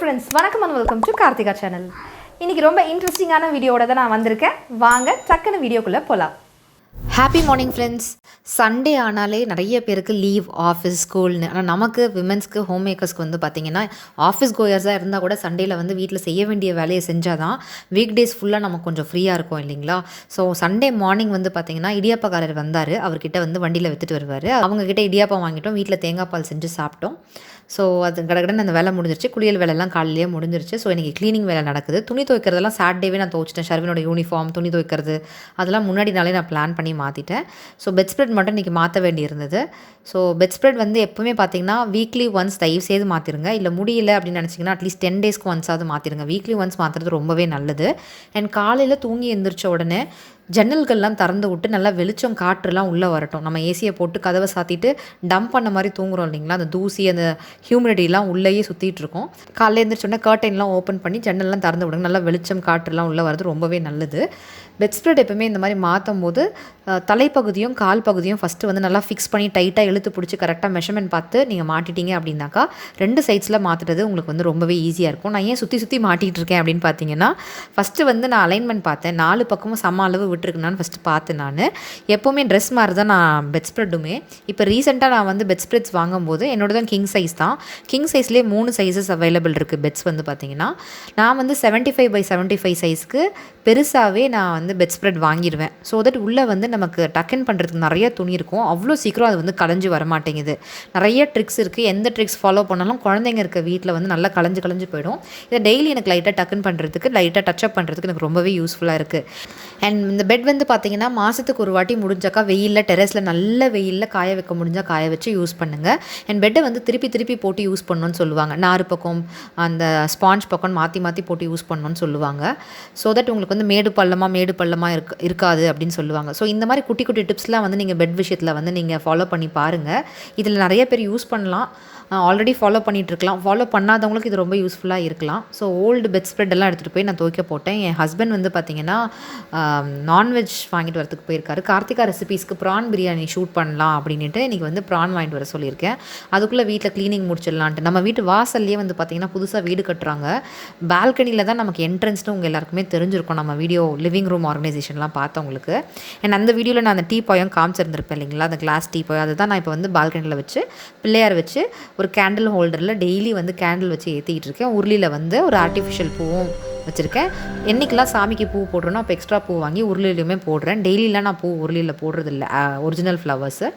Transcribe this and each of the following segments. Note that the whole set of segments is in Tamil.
ஃப்ரெண்ட்ஸ், வணக்கம் and welcome to Karthika channel. இன்றைக்கி ரொம்ப இன்ட்ரெஸ்டிங்கான வீடியோட தான் நான் வந்திருக்கேன். வாங்க டக்குன்னு வீடியோக்குள்ளே போகலாம். Happy morning friends. சண்டே ஆனாலே நிறைய பேருக்கு லீவ், ஆஃபீஸ், ஸ்கூல்னு. ஆனால் நமக்கு விமென்ஸ்க்கு, ஹோம் மேக்கர்ஸ்க்கு வந்து பார்த்திங்கன்னா ஆஃபீஸ் கோயர்ஸாக இருந்தால் கூட சண்டேயில் வந்து வீட்டில் செய்ய வேண்டிய வேலையை செஞ்சால் தான் வீக் டேஸ் ஃபுல்லாக நமக்கு கொஞ்சம் ஃப்ரீயாக இருக்கும் இல்லைங்களா. ஸோ சண்டே மார்னிங் வந்து பார்த்திங்கன்னா இடியாப்பக்காரர் வந்தார். அவர்கிட்ட வந்து வண்டியில் விற்றுட்டு வருவார். அவங்கக்கிட்ட இடியாப்பம் வாங்கிட்டோம், வீட்டில் தேங்காய் பால் செஞ்சு சாப்பிட்டோம். ஸோ அது கடகடன்னு அந்த வேலை முடிஞ்சிருச்சு. குளியல் வேலைலாம் காலையிலேயே முடிஞ்சிருச்சு. ஸோ இன்றைக்கி க்ளீனிங் வேலை நடக்குது. துணி துவைக்கிறதெல்லாம் சாட்டர்டேவே நான் துவைச்சிட்டேன். ஷர்வினோட யூனிஃபார்ம், துணி துவைக்கிறது அதெல்லாம் முன்னாடி நாளே நான் பிளான் பண்ணி மாற்றிட்டேன். ஸோ பெட் ஸ்ப்ரெட் மட்டும் இன்றைக்கி மாற்ற வேண்டி இருந்தது. ஸோ பெட் ஸ்ப்ரெட் வந்து எப்போவுமே பார்த்திங்கன்னா வீக்லி ஒன்ஸ் தயவு செய்து மாற்றிருங்க. இல்லை முடியல அப்படின்னு நினச்சிங்கன்னா அட்லீஸ்ட் 10 டேஸ்க்கு ஒன்ஸாவது மாற்றிருங்க. வீக்லி ஒன்ஸ் மாற்றுறது ரொம்பவே நல்லது. அண்ட் காலையில் தூங்கி எழுந்திரிச்ச உடனே ஜன்னல்கள்லாம் திறந்து விட்டு நல்லா வெளிச்சம், காற்றுலாம் உள்ளே வரட்டும். நம்ம ஏசியை போட்டு கதவை சாத்திட்டு டம்ப் பண்ண மாதிரி தூங்குறோம் இல்லைங்களா, அந்த தூசி, அந்த ஹியூமிடிட்டிலாம் உள்ளேயே சுற்றிட்டு இருக்கும். காலையில் எழுந்திரிச்சோடனே கர்டைன்லாம் ஓப்பன் பண்ணி ஜன்னல்லாம் திறந்து விடுங்க. நல்லா வெளிச்சம், காற்றுலாம் உள்ளே வரது ரொம்பவே நல்லது. பெட் ஸ்ப்ரெட் எப்பவுமே இந்த மாதிரி மாற்றும் போது தலைப்பகுதியும் கால் பகுதியும் ஃபஸ்ட்டு வந்து நல்லா ஃபிக்ஸ் பண்ணி டைட்டாக இழுத்து பிடிச்சி கரெக்டாக மெஷர்மெண்ட் பார்த்து நீங்கள் மாட்டிட்டீங்க அப்படின்னாக்கா 2 சைட்ஸில் மாற்றுறது உங்களுக்கு வந்து ரொம்பவே ஈஸியாக இருக்கும். நான் ஏன் சுற்றி சுற்றி மாட்டிகிட்டு இருக்கேன் அப்படின்னு பார்த்தீங்கன்னா, ஃபஸ்ட்டு வந்து நான் அலைன்மெண்ட் பார்த்தேன். 4 பக்கமும் சம அளவு விட்டுருக்குனான்னு ஃபஸ்ட்டு பார்த்தேன். நான் எப்போவுமே ட்ரெஸ் மாதிரி தான் நான் பெட் ஸ்ப்ரெட்டுமே. இப்போ ரீசெண்டாக நான் வந்து பெட் ஸ்ப்ரெட்ஸ் வாங்கும்போது என்னோட தான் கிங் சைஸ் தான். கிங் சைஸ்லேயே 3 சைஸஸ் அவைலபிள் இருக்குது. பெட்ஸ் வந்து பார்த்திங்கன்னா நான் வந்து 75x75 சைஸ்க்கு பெருசாகவே நான் வந்து பெட் ஸ்ப்ரெட் வாங்கிடுவேன். ஸோ தட் உள்ளே வந்து நமக்கு டக்கன் பண்ணுறதுக்கு நிறைய துணி இருக்கும். அவ்வளோ சீக்கிரம் அது வந்து கலைஞ்சு வரமாட்டேங்குது. நிறைய ட்ரிக்ஸ் இருக்குது. எந்த ட்ரிக்ஸ் ஃபாலோ பண்ணாலும் குழந்தைங்க இருக்க வீட்டில் வந்து நல்லா கலைஞ்சு போயிடும். இதை டெய்லி எனக்கு லைட்டாக டக்கன் பண்ணுறதுக்கு, லைட்டாக டச்சப் பண்ணுறதுக்கு எனக்கு ரொம்பவே யூஸ்ஃபுல்லாக இருக்குது. அண்ட் இந்த பெட் வந்து பார்த்திங்கன்னா மாதத்துக்கு ஒரு வாட்டி முடிஞ்சாக்கா வெயிலில், டெரஸில் நல்ல வெயிலில் காய வைக்க முடிஞ்சால் காய வச்சு யூஸ் பண்ணுங்கள். அண்ட் பெட்டை வந்து திருப்பி போட்டு யூஸ் பண்ணணும்னு சொல்லுவாங்க. நார் பக்கம், அந்த ஸ்பாஞ்ச் பக்கம் மாற்றி போட்டு யூஸ் பண்ணணும்னு சொல்லுவாங்க. ஸோ தட் உங்களுக்கு வந்து மேடு பள்ளமாக இருக்காது அப்படின்னு சொல்லுவாங்க. ஸோ இந்த மாதிரி குட்டி டிப்ஸ்லாம் வந்து நீங்கள் பெட் விஷயத்தில் வந்து நீங்கள் ஃபாலோ பண்ணி பாருங்கள். இதில் நிறைய பேர் யூஸ் பண்ணலாம். ஆல்ரெடி ஃபாலோ பண்ணிகிட்ருக்கலாம். ஃபாலோ பண்ணாதவங்களுக்கு இது ரொம்ப யூஸ்ஃபுல்லாக இருக்கலாம். ஸோ ஓல்டு பெட் ஸ்ப்ரெட் எல்லாம் எடுத்துகிட்டு போய் நான் துவைக்க போட்டேன். என் ஹஸ்பண்ட் வந்து பார்த்திங்கன்னா நான்வெஜ் வாங்கிட்டு வரதுக்கு போயிருக்காரு. கார்த்திகா ரெசிபீஸ்க்கு ப்ரான் பிரியாணி ஷூட் பண்ணலாம் அப்படின்ட்டு இன்றைக்கி வந்து ப்ரான் வாங்கிட்டு வர சொல்லியிருக்கேன். அதுக்குள்ளே வீட்டில் க்ளீனிங் முடிச்சிடலான்ட்டு. நம்ம வீட்டு வாசல்லையே வந்து பார்த்திங்கன்னா புதுசாக வீடு கட்டுறாங்க. பால்கனியில் தான் நமக்கு என்ட்ரன்ஸ்னு உங்கள் எல்லாருக்குமே தெரிஞ்சிருக்கும். நம்ம வீடியோ லிவிங் ரூம் ஆர்கனைசேஷன்லாம் பார்த்தவங்களுக்கு. அண்ட் அந்த வீடியோவில் நான் அந்த டீ பாயம் காமிச்சிருந்திருப்பேன் இல்லைங்களா, அந்த கிளாஸ் டீ பாயம். அதுதான் நான் இப்போ வந்து பால்கனியில் வச்சு பிள்ளையார் வச்சு ஒரு கேண்டில் ஹோல்டரில் டெய்லி வந்து கேண்டில் வச்சு ஏற்றிக்கிட்டு இருக்கேன். உருளியில் வந்து ஒரு ஆர்டிஃபிஷியல் பூவும் வச்சுருக்கேன். என்றைக்கெல்லாம் சாமிக்கு பூ போடுறேன்னா அப்போ எக்ஸ்ட்ரா பூ வாங்கி உருளிலையுமே போடுறேன். டெய்லிலாம் நான் பூ உருளியில் போடுறதில்ல, ஒரிஜினல் ஃப்ளவர்ஸு.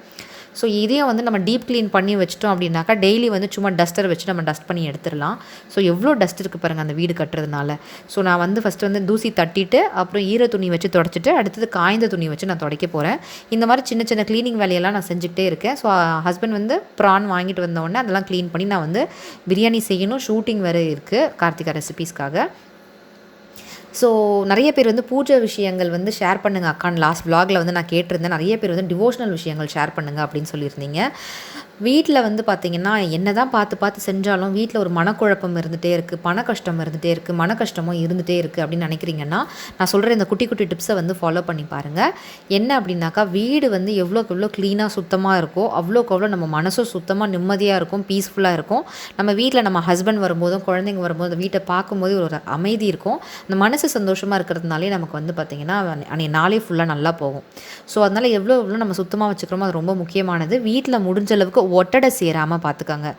ஸோ இதையும் வந்து நம்ம டீப் க்ளீன் பண்ணி வச்சிட்டோம் அப்படின்னாக்கா டெய்லி வந்து சும்மா டஸ்டர் வச்சு நம்ம டஸ்ட் பண்ணி எடுத்துடலாம். ஸோ எவ்வளோ டஸ்ட் இருக்குது பாருங்கள் அந்த வீடு கட்டுறதுனால. ஸோ நான் வந்து ஃபஸ்ட்டு வந்து தூசி தட்டிட்டு அப்புறம் ஈர துணி வச்சு தொடச்சிட்டு அடுத்தது காய்ந்த துணி வச்சு நான் துடைக்க போகிறேன். இந்த மாதிரி சின்ன க்ளீனிங் வேலையெல்லாம் நான் செஞ்சுக்கிட்டே இருக்கேன். ஸோ ஹஸ்பண்ட் வந்து ப்ரான் வாங்கிட்டு வந்தோடனே அதெல்லாம் க்ளீன் பண்ணி நான் வந்து பிரியாணி செய்யணும். ஷூட்டிங் வேறு இருக்குது கார்த்திகா ரெசிபீஸ்க்காக. ஸோ நிறைய பேர் வந்து பூஜை விஷயங்கள் வந்து ஷேர் பண்ணுங்கள் அக்கான்னு லாஸ்ட் விலாகில் வந்து நான் கேட்டிருந்தேன். நிறைய பேர் வந்து டிவோஷனல் விஷயங்கள் ஷேர் பண்ணுங்கள் அப்படின்னு சொல்லியிருந்தீங்க. வீட்டில் வந்து பார்த்திங்கன்னா என்ன தான் பார்த்து செஞ்சாலும் வீட்டில் ஒரு மனக்குழப்பம் இருந்துகிட்டே இருக்குது, பண கஷ்டம் இருந்துகிட்டே இருக்குது, மன கஷ்டமும் இருந்துகிட்டே இருக்குது அப்படின்னு நினைக்கிறீங்கன்னா நான் சொல்கிற இந்த குட்டி டிப்ஸை வந்து ஃபாலோ பண்ணி பாருங்கள். என்ன அப்படின்னாக்கா வீடு வந்து எவ்வளோக்கு எவ்வளோ க்ளீனாக சுத்தமாக இருக்கோ அவ்வளோக்கு அவ்வளோ நம்ம மனசும் சுத்தமாக நிம்மதியாக இருக்கும், பீஸ்ஃபுல்லாக இருக்கும். நம்ம வீட்டில் நம்ம ஹஸ்பண்ட் வரும்போதும் குழந்தைங்க வரும்போது வீட்டை பார்க்கும்போது ஒரு அமைதி இருக்கும். அந்த மனசு சந்தோஷமாக இருக்கிறதுனாலே நமக்கு வந்து பார்த்திங்கன்னா அன்றைய நாளே ஃபுல்லாக நல்லா போகும். ஸோ அதனால் எவ்வளோ நம்ம சுத்தமாக வச்சுக்கிறோமோ அது ரொம்ப முக்கியமானது. வீட்டில் முடிஞ்ச அளவுக்கு ஒட்டடை சேராமல் பார்த்துக்கோங்க.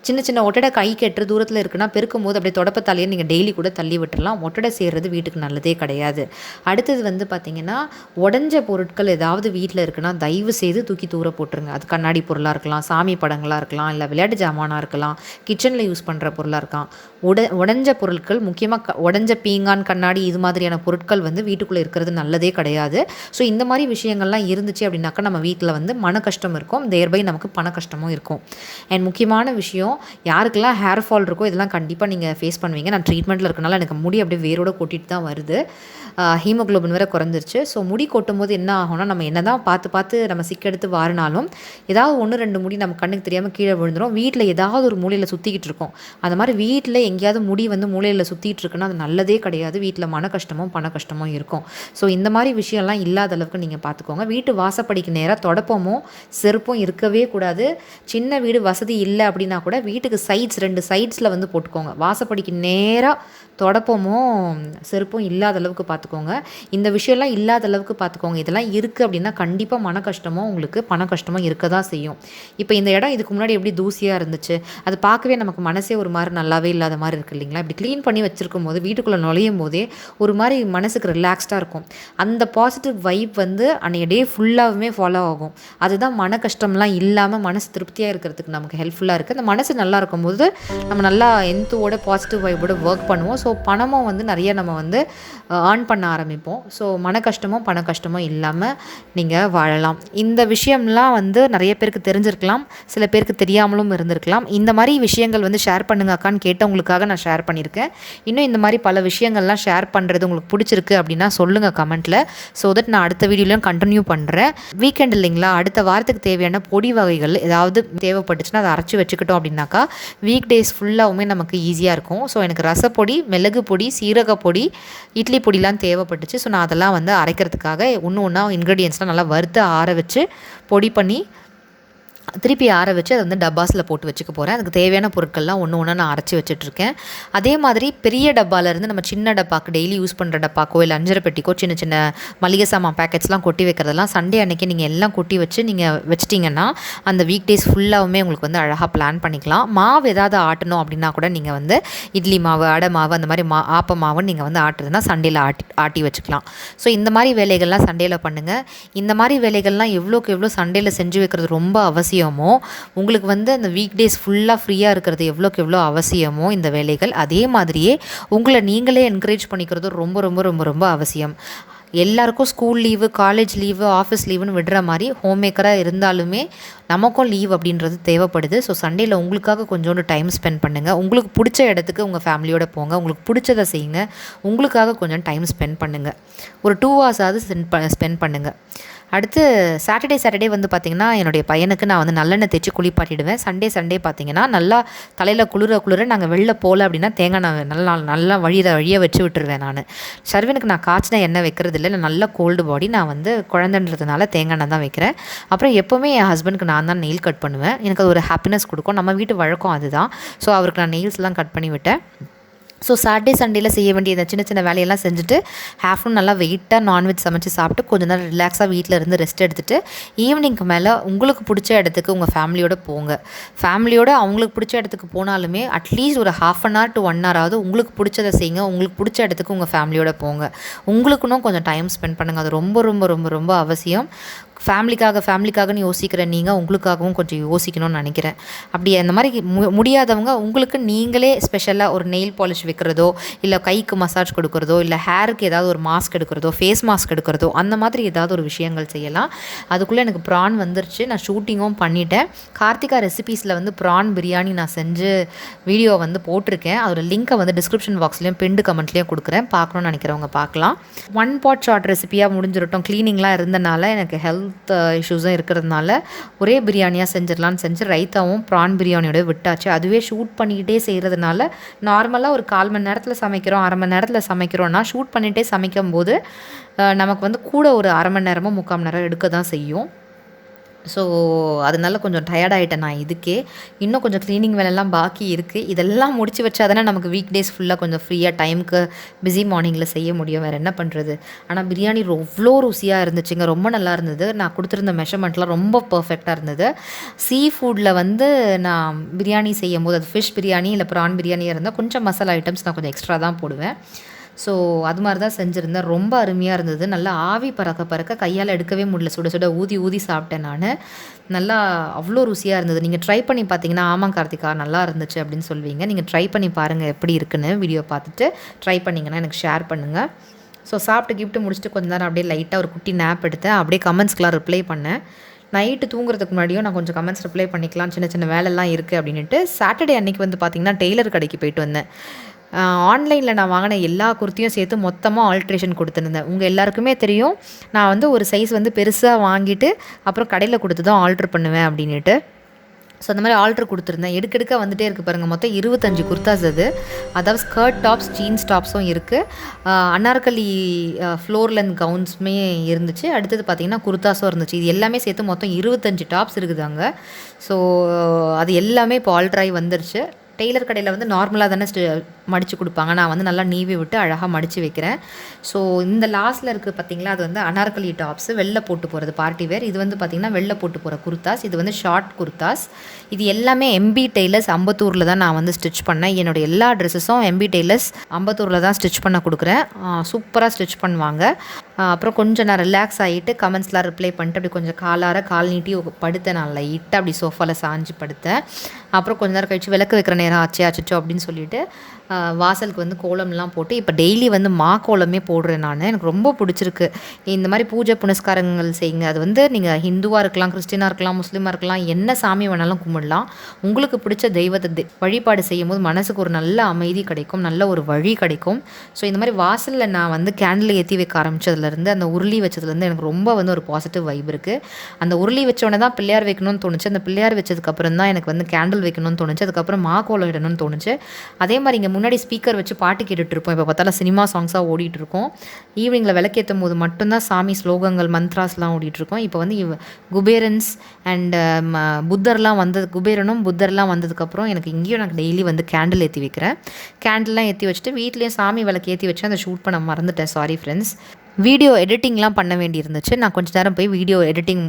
சின்ன ஒட்டடை கை கெட்டுற தூரத்தில் இருக்குன்னா பெருக்கும் போது அப்படியே தொடப்பத்தாலேயே நீங்கள் டெய்லி கூட தள்ளி விட்டுடலாம். ஒட்டடை சேர்றது வீட்டுக்கு நல்லதே கிடையாது. அடுத்தது வந்து பார்த்திங்கன்னா உடஞ்ச பொருட்கள் ஏதாவது வீட்டில் இருக்குன்னா தயவு செய்து தூக்கி தூர போட்டுருங்க. அது கண்ணாடி பொருளாக இருக்கலாம், சாமி படங்களாக இருக்கலாம், இல்லை விளையாட்டு ஜாமானாக இருக்கலாம், கிச்சனில் யூஸ் பண்ணுற பொருளாக இருக்கலாம். உடஞ்ச பொருட்கள், முக்கியமாக உடஞ்ச பீங்கான், கண்ணாடி, இது மாதிரியான பொருட்கள் வந்து வீட்டுக்குள்ளே இருக்கிறது நல்லதே கிடையாது. ஸோ இந்த மாதிரி விஷயங்கள்லாம் இருந்துச்சு அப்படின்னாக்கா நம்ம வீட்டில் வந்து மன கஷ்டம் இருக்கும், தேர்பை நமக்கு பண கஷ்டமும் இருக்கும். அண்ட் முக்கியமான விஷயம், யாருக்கெல்லாம் ஹேர் ஃபால் இருக்கோ இதெல்லாம் கண்டிப்பாக நீங்கள் ஃபேஸ் பண்ணுவீங்க. நான் ட்ரீட்மெண்ட்டில் இருக்கனால எனக்கு முடி அப்படியே வேரோட கொட்டிட்டு தான் வருது. ஹீமோக்ளோபின் வேறு குறைஞ்சிருச்சு. ஸோ முடி கொட்டும் போது என்ன ஆகும்னா நம்ம என்ன தான் பார்த்து நம்ம சிக்கெடுத்து வாரினாலும் ஏதாவது 1-2 முடி நம்ம கண்ணுக்கு தெரியாமல் கீழே விழுந்துடும். வீட்டில் ஏதாவது ஒரு மூலையில் சுற்றிக்கிட்டு இருக்கோம். அந்த மாதிரி வீட்டில் எங்கேயாவது முடி வந்து மூலையில் சுற்றிட்டு இருக்குன்னா அது நல்லதே கிடையாது. வீட்டில் மன கஷ்டமும் பண கஷ்டமும் இருக்கும். ஸோ இந்த மாதிரி விஷயம்லாம் இல்லாத அளவுக்கு நீங்கள் பார்த்துக்கோங்க. வீட்டு வாசப்படிக்கு நேராக தொடப்பமும் செருப்பும் இருக்கவே கூடாது. சின்ன வீடு வசதி இல்லை அப்படின்னா கூட வீட்டுக்கு சைட்ஸ் 2 சைட்ஸில் வந்து போட்டுக்கோங்க. வாசப்படிக்கு நேராக தொடப்பமும் செருப்பும் இல்லாத அளவுக்கு பார்த்துக்கோங்க. இந்த விஷயம்லாம் இல்லாத அளவுக்கு பார்த்துக்கோங்க. இதெல்லாம் இருக்குது அப்படின்னா கண்டிப்பாக மன கஷ்டமோ உங்களுக்கு பண கஷ்டமோ இருக்க தான் செய்யும். இப்போ இந்த இடம் இதுக்கு முன்னாடி எப்படி தூசியாக இருந்துச்சு, அது பார்க்கவே நமக்கு மனசே ஒரு மாதிரி நல்லாவே இல்லாத மாதிரி இருக்குது இல்லைங்களா? இப்படி க்ளீன் பண்ணி வச்சுருக்கும் போது வீட்டுக்குள்ளே நுழையும் போதே ஒரு மாதிரி மனசுக்கு ரிலாக்ஸ்டாக இருக்கும். அந்த பாசிட்டிவ் வைப் வந்து அன்றைய டே ஃபுல்லாகவுமே ஃபாலோ ஆகும். அதுதான் மன கஷ்டம்லாம் இல்லாமல் மனசு திருப்தியாக இருக்கிறதுக்கு நமக்கு ஹெல்ப்ஃபுல்லாக இருக்குது. அந்த மனசு நல்லா இருக்கும்போது நம்ம நல்லா எந்தோட பாசிட்டிவ் வைப்போட ஒர்க் பண்ணுவோம். ஸோ பணமும் வந்து நிறைய நம்ம வந்து ஏர்ன் பண்ண ஆரம்பிப்போம். ஸோ மன கஷ்டமும் பண கஷ்டமும் இல்லாமல் நீங்கள் வாழலாம். இந்த விஷயம்லாம் வந்து நிறைய பேருக்கு தெரிஞ்சிருக்கலாம், சில பேருக்கு தெரியாமலும் இருந்திருக்கலாம். இந்த மாதிரி விஷயங்கள் வந்து ஷேர் பண்ணுங்க அக்கான்னு கேட்டவங்களுக்காக நான் ஷேர் பண்ணியிருக்கேன். இன்னும் இந்த மாதிரி பல விஷயங்கள்லாம் ஷேர் பண்ணுறது உங்களுக்கு பிடிச்சிருக்கு அப்படின்னா சொல்லுங்கள் கமெண்ட்டில். ஸோ தட் நான் அடுத்த வீடியோலையும் கண்டினியூ பண்ணுறேன். வீக்கெண்ட் இல்லைங்களா, அடுத்த வாரத்துக்கு தேவையான பொடி வகைகள் ஏதாவது தேவைப்பட்டுச்சுன்னா அதை அரைச்சி வச்சுக்கிட்டோம் அப்படின்னாக்கா வீக் டேஸ் ஃபுல்லாகவுமே நமக்கு ஈஸியாக இருக்கும். ஸோ எனக்கு ரசப்பொடி, மிளகு பொடி, சீரக பொடி, இட்லி பொடிலாம் தேவைப்பட்டுச்சு. ஸோ நான் அதெல்லாம் வந்து அரைக்கிறதுக்காக ஒன்றா இன்க்ரீடியன்ஸ்லாம் நல்லா வறுத்து ஆற வச்சு பொடி பண்ணி திருப்பி ஆற வச்சு அதை வந்து டப்பாஸில் போட்டு வச்சுக்க போகிறேன். அதுக்கு தேவையான பொருட்கள்லாம் ஒன்று நான் அரைச்சி வச்சுட்ருக்கேன். அதே மாதிரி பெரிய டப்பாவிலேருந்து நம்ம சின்ன டப்பாக்கு டெய்லி யூஸ் பண்ணுற டப்பாக்கோ இல்லை அஞ்சரை பெட்டிக்கோ சின்ன சின்ன மளிகை சாமான் பேக்கெட்ஸ்லாம் கொட்டி வைக்கிறதெல்லாம் சண்டே அன்றைக்கி நீங்கள் எல்லாம் கொட்டி வச்சு நீங்கள் வச்சிட்டிங்கன்னா அந்த வீக் டேஸ் ஃபுல்லாகவுமே உங்களுக்கு வந்து அழகாக பிளான் பண்ணிக்கலாம். மாவு ஏதாவது ஆட்டணும் அப்படின்னா கூட நீங்கள் வந்து இட்லி மாவு, அடை மாவு, அந்த மாதிரி ஆப்ப மாவுன்னு நீங்கள் வந்து ஆட்டுறதுனா சண்டேயில் ஆட்டி வச்சுக்கலாம். ஸோ இந்த மாதிரி வேலைகள்லாம் சண்டேயில் பண்ணுங்கள். இந்த மாதிரி வேலைகள்லாம் எவ்வளோக்கு எவ்வளோ சண்டேயில் செஞ்சு வைக்கிறது ரொம்ப அவசியமோ, உங்களுக்கு வந்து அந்த வீக் டேஸ் ஃபுல்லாக ஃப்ரீயாக இருக்கிறது எவ்வளோக்கு எவ்வளோ அவசியமோ இந்த வேலைகள், அதே மாதிரியே உங்களை நீங்களே என்கரேஜ் பண்ணிக்கிறது ரொம்ப ரொம்ப ரொம்ப ரொம்ப அவசியம். எல்லாருக்கும் school leave, college leave, office லீவுன்னு விடுற மாதிரி ஹோம் மேக்கராக இருந்தாலுமே நமக்கும் லீவ் அப்படின்றது தேவைப்படுது. ஸோ சண்டேயில் உங்களுக்காக கொஞ்சோண்டு டைம் ஸ்பெண்ட் பண்ணுங்கள். உங்களுக்கு பிடிச்ச இடத்துக்கு உங்கள் ஃபேமிலியோடு போங்க, உங்களுக்கு பிடிச்சதை செய்யுங்க, உங்களுக்காக கொஞ்சம் டைம் ஸ்பெண்ட் பண்ணுங்கள். ஒரு 2 ஹவர்ஸாவது ஸ்பெண்ட் பண்ணுங்கள். அடுத்து சாட்டர்டே வந்து பார்த்திங்கன்னா என்னுடைய பையனுக்கு நான் வந்து நல்லெண்ணெய் தேய்ச்சி குளிப்பாட்டிடுவேன். சண்டே பார்த்திங்கன்னா நல்லா தலையில் குளிர நாங்கள் வெளில போகல அப்படின்னா தேங்காய் நல்லா வழியை வச்சு விட்டுருவேன். நான் ஷர்வினுக்கு நான் காய்ச்சின எண்ணெய் வைக்கிறது இல்லை, நல்ல கோல்டு பாடி, நான் வந்து குழந்தைன்றதுனால தேங்காய் எண்ணெய் தான் வைக்கிறேன். அப்புறம் எப்போவுமே என் ஹஸ்பண்டுக்கு நான் தான் நெயில் கட் பண்ணுவேன். எனக்கு அது ஒரு ஹாப்பினஸ் கொடுக்கும். நம்ம வீட்டு வழக்கம் அதுதான். ஸோ அவருக்கு நான் நெயில்ஸ்லாம் கட் பண்ணி விட்டேன். ஸோ சாட்டர்டே சண்டேயில் செய்ய வேண்டிய இந்த சின்ன சின்ன வேலையெல்லாம் செஞ்சுட்டு ஆஃப்டர்நூன் நல்லா வெயிட்டாக நான்வெஜ் சமைச்சு சாப்பிட்டு கொஞ்சம் நேரம் ரிலாக்ஸாக வீட்டில் இருந்து ரெஸ்ட் எடுத்துகிட்டு ஈவினிங்க்கு மேலே உங்களுக்கு பிடிச்ச இடத்துக்கு உங்கள் ஃபேமிலியோடு போங்க. ஃபேமிலியோடு அவங்களுக்கு பிடிச்ச இடத்துக்கு போனாலுமே அட்லீஸ்ட் ஒரு 1/2 hour to 1 hour உங்களுக்கு பிடிச்சதை செய்யுங்க. உங்களுக்கு பிடிச்ச இடத்துக்கு உங்கள் ஃபேமிலியோடு போங்க. உங்களுக்குன்னும் கொஞ்சம் டைம் ஸ்பெண்ட் பண்ணுங்கள். அது ரொம்ப ரொம்ப ரொம்ப ரொம்ப அவசியம். ஃபேமிலிக்காகன்னு யோசிக்கிற நீங்கள் உங்களுக்காகவும் கொஞ்சம் யோசிக்கணும்னு நினைக்கிறேன். அப்படி அந்த மாதிரி முடியாதவங்க உங்களுக்கு நீங்களே ஸ்பெஷலாக ஒரு நெயில் பாலிஷ் வைக்கிறதோ, இல்லை கைக்கு மசாஜ் கொடுக்குறதோ, இல்லை ஹேருக்கு ஏதாவது ஒரு மாஸ்க் எடுக்கிறதோ, ஃபேஸ் மாஸ்க் எடுக்கிறதோ, அந்த மாதிரி ஏதாவது ஒரு விஷயங்கள் செய்யலாம். அதுக்குள்ளே எனக்கு ப்ரான் வந்துருச்சு, நான் ஷூட்டிங்கும் பண்ணிட்டேன். கார்த்திகா ரெசிபீஸில் வந்து ப்ரான் பிரியாணி நான் செஞ்சு வீடியோ வந்து போட்டிருக்கேன். அதோட லிங்க்கை வந்து டிஸ்கிரிப்ஷன் பாக்ஸ்லேயும் பிண்டு கமெண்ட்லேயும் கொடுக்குறேன். பார்க்கணுன்னு நினைக்கிறவங்க பார்க்கலாம். 1 pot ஷார்ட் ரெசிபியாக முடிஞ்சிடட்டும். க்ளீனிங்லாம் இருந்தனால எனக்கு ஹெல்த் இஷ்யூஸும் இருக்கிறதுனால ஒரே பிரியாணியாக செஞ்சிடலான்னு செஞ்சு ரைத்தாவும் ப்ரான் பிரியாணியோட விட்டாச்சு. அதுவே ஷூட் பண்ணிக்கிட்டே செய்கிறதுனால நார்மலாக ஒரு 1/4 மணி நேரத்தில் சமைக்கிறோம், 1/2 மணி நேரத்தில் சமைக்கிறோன்னா ஷூட் பண்ணிகிட்டே சமைக்கும் போது நமக்கு வந்து கூட ஒரு 1/2 மணி நேரமோ 3/4 மணி நேரம் எடுக்க தான் செய்யும். ஸோ அதனால கொஞ்சம் டயர்டாகிட்டேன் நான். இதுக்கே இன்னும் கொஞ்சம் க்ளீனிங் வேலைலாம் பாக்கி இருக்குது. இதெல்லாம் முடிச்சு வச்சா தானே நமக்கு வீக் டேஸ் ஃபுல்லாக கொஞ்சம் ஃப்ரீயாக டைமுக்கு பிஸி மார்னிங்கில் செய்ய முடியும். வேறு என்ன பண்ணுறது. ஆனால் பிரியாணி அவ்வளோ ருசியாக இருந்துச்சுங்க. ரொம்ப நல்லா இருந்தது. நான் கொடுத்துருந்த மெஷர்மெண்ட்லாம் ரொம்ப பர்ஃபெக்டாக இருந்தது. சீ ஃபுட்டில் வந்து நான் பிரியாணி செய்யும் போது அது ஃபிஷ் பிரியாணி இல்லை ப்ரான் பிரியாணியாக இருந்தால் கொஞ்சம் மசாலா ஐட்டம்ஸ் நான் கொஞ்சம் எக்ஸ்ட்ரா தான் போடுவேன். ஸோ அது மாதிரி தான் செஞ்சுருந்தேன். ரொம்ப அருமையாக இருந்தது. நல்லா ஆவி பறக்க கையால் எடுக்கவே முடியல. சுட ஊதி சாப்பிட்டேன் நான். நல்லா அவ்வளோ ருசியாக இருந்தது. நீங்கள் ட்ரை பண்ணி பார்த்தீங்கன்னா ஆமாம் கார்த்திகா நல்லா இருந்துச்சு அப்படின்னு சொல்வீங்க. நீங்கள் ட்ரை பண்ணி பாருங்கள் எப்படி இருக்குன்னு. வீடியோ பார்த்துட்டு ட்ரை பண்ணிங்கன்னா எனக்கு ஷேர் பண்ணுங்கள். ஸோ சாப்பிட்டு முடிச்சுட்டு கொஞ்சம் நேரம் அப்படியே லைட்டாக ஒரு குட்டி நேப் எடுத்தேன். அப்படியே கமெண்ட்ஸ்க்கெலாம் ரிப்ளை பண்ணேன். நைட்டு தூங்குறதுக்கு முன்னாடியும் நான் கொஞ்சம் கமெண்ட்ஸ் ரிப்ளை பண்ணிக்கலாம், சின்ன வேலைலாம் இருக்குது அப்படின்ட்டு. சாட்டர்டே அன்றைக்கி வந்து பார்த்திங்கன்னா டெய்லர் கடைக்கு போயிட்டு வந்தேன். ஆன்லைனில் நான் வாங்கின எல்லா குர்த்தியும் சேர்த்து மொத்தமாக ஆல்ட்ரேஷன் கொடுத்துருந்தேன். உங்கள் எல்லாருக்குமே தெரியும் நான் வந்து ஒரு சைஸ் வந்து பெருசாக வாங்கிட்டு அப்புறம் கடையில் கொடுத்து தான் ஆல்ட்ரு பண்ணுவேன் அப்படின்ட்டு. ஸோ அந்த மாதிரி ஆல்ட்ரு கொடுத்துருந்தேன். எடுக்க வந்துகிட்டே இருக்குது பாருங்கள். மொத்தம் 25 குர்தாஸ் அது. அதாவது ஸ்கர்ட் டாப்ஸ், ஜீன்ஸ் டாப்ஸும் இருக்குது, அனார்கலி ஃப்ளோர் லென்த் கவுன்ஸுமே இருந்துச்சு. அடுத்தது பார்த்திங்கன்னா குர்தாஸும் இருந்துச்சு. இது எல்லாமே சேர்த்து மொத்தம் 25 டாப்ஸ் இருக்குது அங்கே. ஸோ அது எல்லாமே இப்போ ஆல்ட்ராகி வந்துருச்சு. டெய்லர் கடையில் வந்து நார்மலாக தானே மடித்து கொடுப்பாங்க. நான் வந்து நல்லா நீவி விட்டு அழகாக மடித்து வைக்கிறேன். ஸோ இந்த லாஸ்ட்டில் இருக்குது பார்த்திங்களா, அது வந்து அனார்கலி டாப்ஸு, வெளில போட்டு போகிறது பார்ட்டி வேர். இது வந்து பார்த்திங்கன்னா வெளில போட்டு போகிற குர்தாஸ். இது வந்து ஷார்ட் குர்தாஸ். இது எல்லாமே எம்பி டெய்லர்ஸ் அம்பத்தூரில் தான் நான் வந்து ஸ்டிச் பண்ணேன். என்னோடய எல்லா ட்ரெஸ்ஸஸும் எம்பி டெய்லர்ஸ் அம்பத்தூரில் தான் ஸ்டிச் பண்ண கொடுக்குறேன். சூப்பராக ஸ்டிச் பண்ணுவாங்க. அப்புறம் கொஞ்சம் நான் ரிலாக்ஸ் ஆகிட்டு கமெண்ட்ஸ்லாம் ரிப்ளை பண்ணிட்டு அப்படி கொஞ்சம் கால் நீட்டி படுத்தேன். நான் லைட்டாக அப்படி சோஃபாவில் சாஞ்சு படுத்தேன். அப்புறம் கொஞ்ச நேரம் கழிச்சு விளக்கு வைக்கிற நேரம் ஆச்சோ அப்படின்னு சொல்லிட்டு வாசலுக்கு வந்து கோலம்லாம் போட்டு இப்போ டெய்லி வந்து கோலமே போடுறேன் நான். எனக்கு ரொம்ப பிடிச்சிருக்கு. இந்த மாதிரி பூஜை புனஸ்காரங்கள் செய்யுங்க. அது வந்து நீங்கள் ஹிந்துவாக இருக்கலாம், கிறிஸ்டினாக இருக்கலாம், முஸ்லீமாக இருக்கலாம், என்ன சாமி வேணாலும் கும்பிடலாம். உங்களுக்கு பிடிச்ச தெய்வத்தை வழிபாடு செய்யும் போது மனசுக்கு ஒரு நல்ல அமைதி கிடைக்கும், நல்ல ஒரு வழி கிடைக்கும். ஸோ இந்த மாதிரி வாசலில் நான் வந்து கேண்டில் ஏற்றி வைக்க ஆரம்பித்ததுலேருந்து, அந்த உருளி வச்சதுலேருந்து எனக்கு ரொம்ப வந்து ஒரு பாசிட்டிவ் வைப் இருக்குது. அந்த உருளி வச்சோடனே தான் பிள்ளையார் வைக்கணும்னு தோணுச்சு. அந்த பிள்ளையார் வச்சதுக்கப்புறம் தான் எனக்கு வந்து கேண்டில் வைக்கணும்னு தோணுச்சு. அதுக்கப்புறம் கோலம் இடணும்னு தோணுச்சு. அதே மாதிரி இங்கே முன்னாடி ஸ்பீக்கர் வச்சு பாட்டு கேட்டுட்ருப்போம். இப்போ பார்த்தாலும் சினிமா சாங்ஸாக ஓடிட்டுருக்கோம். ஈவினிங்கில் விளக்கேற்றும் போது மட்டும்தான் சாமி ஸ்லோகங்கள் மந்த்ராஸ்லாம் ஓடிட்டுருக்கோம். இப்போ வந்து குபேரன்ஸ் அண்ட் புத்தர்லாம் குபேரனும் புத்தர்லாம் வந்ததுக்கப்புறம் எனக்கு இங்கேயும் நான் டெய்லி வந்து கேண்டில் ஏற்றி வைக்கிறேன். கேண்டில்லாம் ஏற்றி வச்சுட்டு வீட்லேயும் சாமி விளக்கு ஏற்றி வச்சு அந்த ஷூட் பண்ண மறந்துட்டேன். Sorry friends. வீடியோ எடிட்டிங்லாம் பண்ண வேண்டி இருந்துச்சு. நான் கொஞ்சம் நேரம் போய் வீடியோ எடிட்டிங்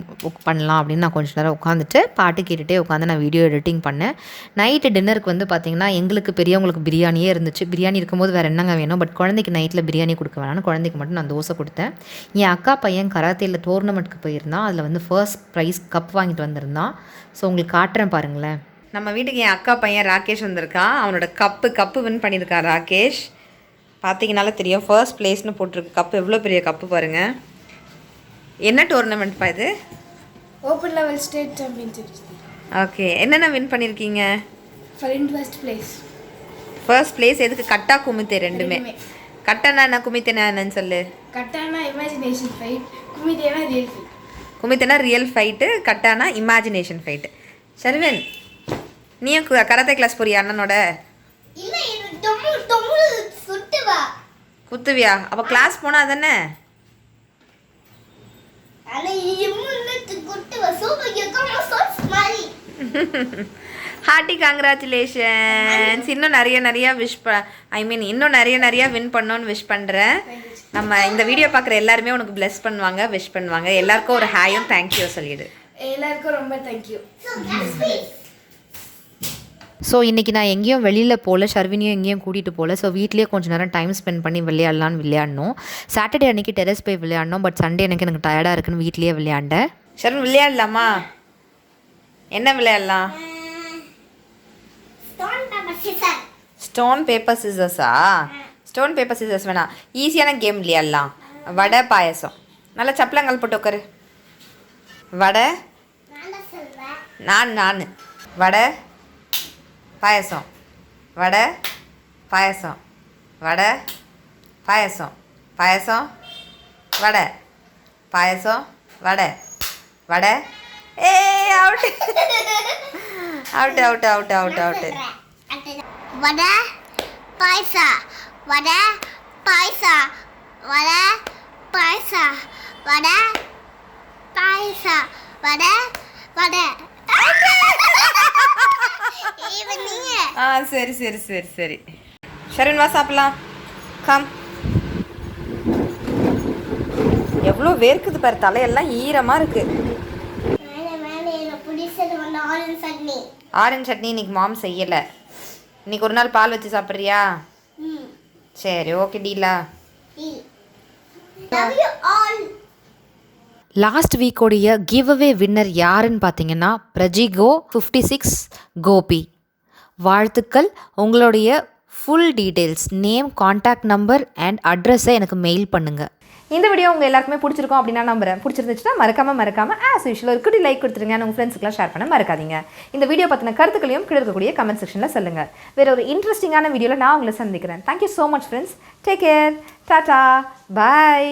பண்ணலாம் அப்படின்னு நான் கொஞ்சம் நேரம் உட்காந்துட்டு பாட்டு கேட்டுகிட்டே உட்காந்து நான் வீடியோ எடிட்டிங் பண்ணேன். நைட்டு டின்னருக்கு வந்து பார்த்திங்கன்னா எங்களுக்கு பெரியவங்களுக்கு பிரியாணியே இருந்துச்சு. பிரியாணி இருக்கும்போது வேறு என்னங்க வேணும், பட் குழந்தைக்கு நைட்டில் பிரியாணி கொடுக்க வேணாம்னு குழந்தைக்கு மட்டும் நான் தோசை கொடுத்தேன். என் அக்கா பையன் கராத்தேயில் டோர்னமெண்ட்டுக்கு போயிருந்தான். அதில் வந்து ஃபர்ஸ்ட் ப்ரைஸ் கப் வாங்கிட்டு வந்திருந்தான். ஸோ உங்களுக்கு காட்டுறேன் பாருங்களேன். நம்ம வீட்டுக்கு என் அக்கா பையன் ராகேஷ் வந்திருக்கான். அவனோட கப்பு வின் பண்ணியிருக்கான் ராகேஷ். பார்த்தீங்கனால தெரியும், ஃபர்ஸ்ட் பிளேஸ்னு போட்டிருக்கு. கப்பு எவ்வளோ பெரிய கப்பு பாருங்கள். என்ன டோர்னமெண்ட்ப்பா இது? Open level state championships. Okay, என்னென்ன வின் பண்ணியிருக்கீங்க? ஃபர்ஸ்ட் பிளேஸ் எதுக்கு? கட்டா குமித்தே ரெண்டுமே. கட்டனா என்ன, குமித்தேனா என்னன்னு சொல்லு. கட்டானா இமேஜினேஷன் ஃபைட், குமித்தேனா ரியல் ஃபைட். குமித்தேனா ரியல் ஃபைட்டு, கட்டானா இமேஜினேஷன் ஃபைட்டு. ஷர்வின், நீயும் கராத்தே கிளாஸ் போறியா அண்ணனோட? இல்ல, இது தொம்மு சுட்டுவா. குத்துவியா? அப்போ கிளாஸ் போனால் தானே? Hearty congratulations. இன்னும் நிறைய விஷ் இன்னும் நிறைய வின் பண்ணோன்னு விஷ் பண்ணுறேன். நம்ம இந்த வீடியோ பார்க்குற எல்லாருமே உனக்கு பிளஸ் பண்ணுவாங்க, விஷ் பண்ணுவாங்க. எல்லாருக்கும் ஒரு ஹாயும் தேங்க்யூ சொல்லிடு. எல்லாருக்கும் ரொம்ப தேங்க்யூ. ஸோ இன்றைக்கி நான் எங்கேயும் வெளியில் போகல, ஷர்வினியும் எங்கேயும் கூட்டிகிட்டு போகல. ஸோ வீட்லேயே கொஞ்சம் நேரம் டைம் ஸ்பெண்ட் பண்ணி விளையாடணும். சாட்டர்டே அன்றைக்கி டெரஸ் போய் விளையாடணும். பட் சண்டே எனக்கு டயர்டாக இருக்குன்னு வீட்லேயே விளையாண்டேன். ஷர்வின் விளையாடலாமா? என்ன விளையாடலாம்? ஸ்டோன் பேப்பர் சிசர்ஸா? ஸ்டோன் பேப்பர் சிசர்ஸ் வேணாம், ஈஸியான கேம் விளையாடலாம். வடை பாயசம். நல்லா சப்பலங்கள் போட்டு உட்காரு. வடை நான் வடை பாயசம், வடை பாயசம், வடை பாயசம், பாயசம் வடை, பாயசம் வடை, வடை. ஏ out out out out out out. Vada பாயசா, வடை பாயசா, வடை பாயசா, வடை பாயசா, வடை வடை. சரி சரி சரி சரி. ஷர்வின் வா சாப்பிடலாம். கம். எவ்வளோ வேர்க்குது பாரு, தலையெல்லாம் ஈரமாக இருக்குது. ஆரஞ்சு சட்னி இன்னைக்கு மாம் செய்யலை. இன்னைக்கு ஒரு நாள் பால் வச்சு சாப்பிட்றியா? சரி, ஓகே டீலா. லாஸ்ட் வீக்கோடைய கிவ் அவே வின்னர் யாருன்னு பார்த்தீங்கன்னா பிரஜிகோ 56 கோபி. வாழ்த்துக்கள். உங்களுடைய full details, name, contact number and அட்ரஸை எனக்கு மெயில் பண்ணுங்கள். இந்த வீடியோ உங்கள் எல்லாருக்குமே பிடிச்சிருக்கும் அப்படின்னா நம்புறேன். பிடிச்சிருந்துச்சுன்னா மறக்காமல் ஆஸ் யூஷுவல் ஒரு குட்டி லைக் கொடுத்துருங்க. உங்கள் ஃப்ரெண்ட்ஸுக்குலாம் ஷேர் பண்ண மறக்காதீங்க. இந்த வீடியோ பற்றின கருத்துக்களையும் கீழே இருக்கக்கூடிய கமெண்ட் செக்ஷனில் சொல்லுங்கள். வேறு ஒரு இன்ட்ரெஸ்டிங்கான வீடியோவில் நான் உங்களை சந்திக்கிறேன். Thank you so much friends. Take care. டாடா. பாய்.